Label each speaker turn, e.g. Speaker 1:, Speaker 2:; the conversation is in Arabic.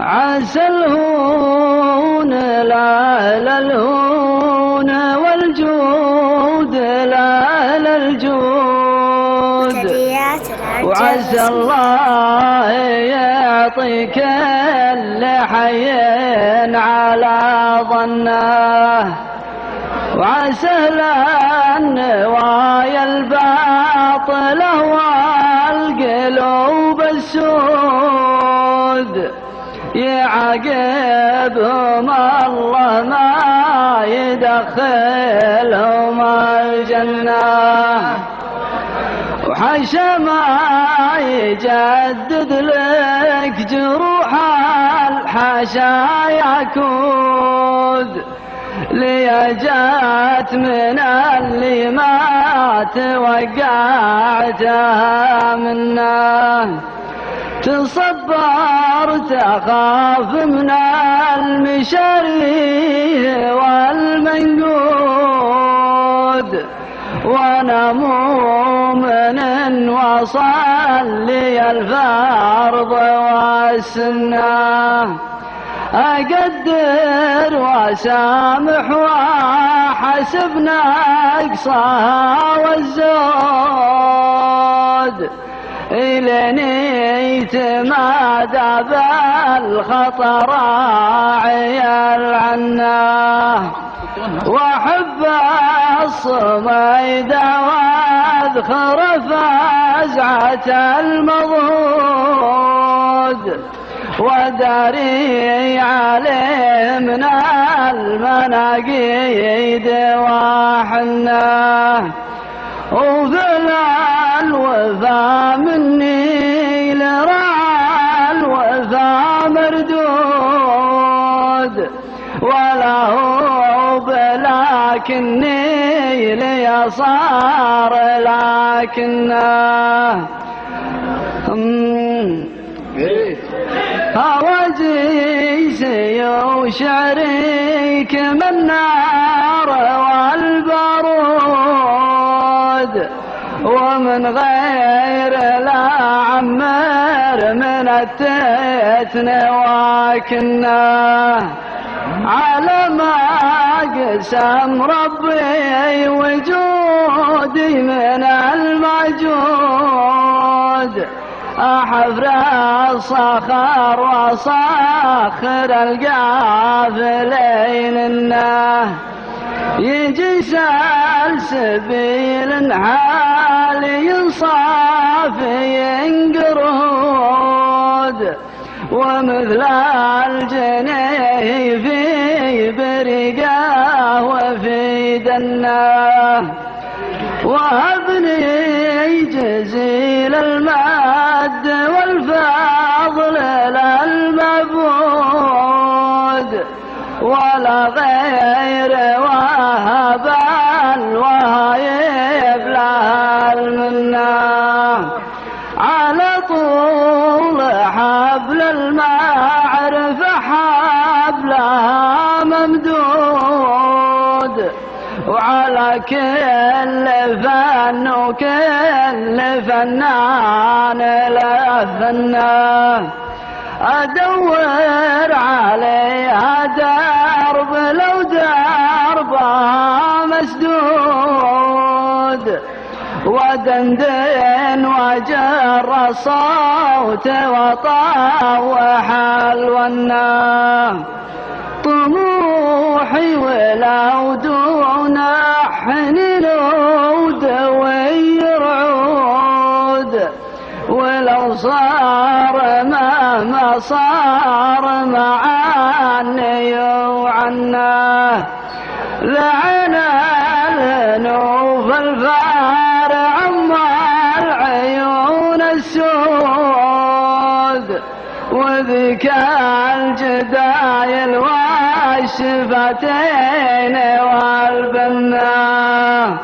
Speaker 1: عسى الهون لأهل الهون والجود لأهل الجود، وعسى الله يعطي كل حي على ظنه، وعسى النوايا الباطلة والقلوب السود يعاقبهم الله ما يدخلهم الجنة، وحشا ما يجدد لك جروح الحاشا يعكود، ليجات من اللي ما توقعتها منه، تصبر تخاف من المشاريه والمنقود، وانا مؤمن وصلي الفرض والسنه، أقدر وأسامح وأحسب نقصها والزود، إليني يتمادى بالخطر عيال عنه، وأحب الصميد وأذخر فزعة المضود، وداري عليه من المناقيد وحنه، وذل الوفا مني لرعى الوفا مردود، ولا هو بلكني لي صار لكنه هواجيسي وشعريك من نار والبارود، ومن غير لا عمر من التتن وكنه، على ما قسم ربي وجودي من الموجود، أحفر الصخر وصخر القافلين النه، يجي سلسبيل حالي صافي ينقرود، ومثل الجنيه في برقاه وفي دناه، وهبني جزيل المد والفضل للمبعود، ولا غير وهب الوهيب لها المنة، على طول حبل المعرفة حبلها ممدود، وعلى كل فن وكل فنان له فنه، أدور عليها درب لو دربها مسدود، ودندن وجر الصوت وطوح الونة، طموحي ولو دون حنين ودوي رعود، ولو صار مهما صار معني وعنه، لعن النوف الفارع عما العيون السود، وذيك الجدايل والشفتين والبنات.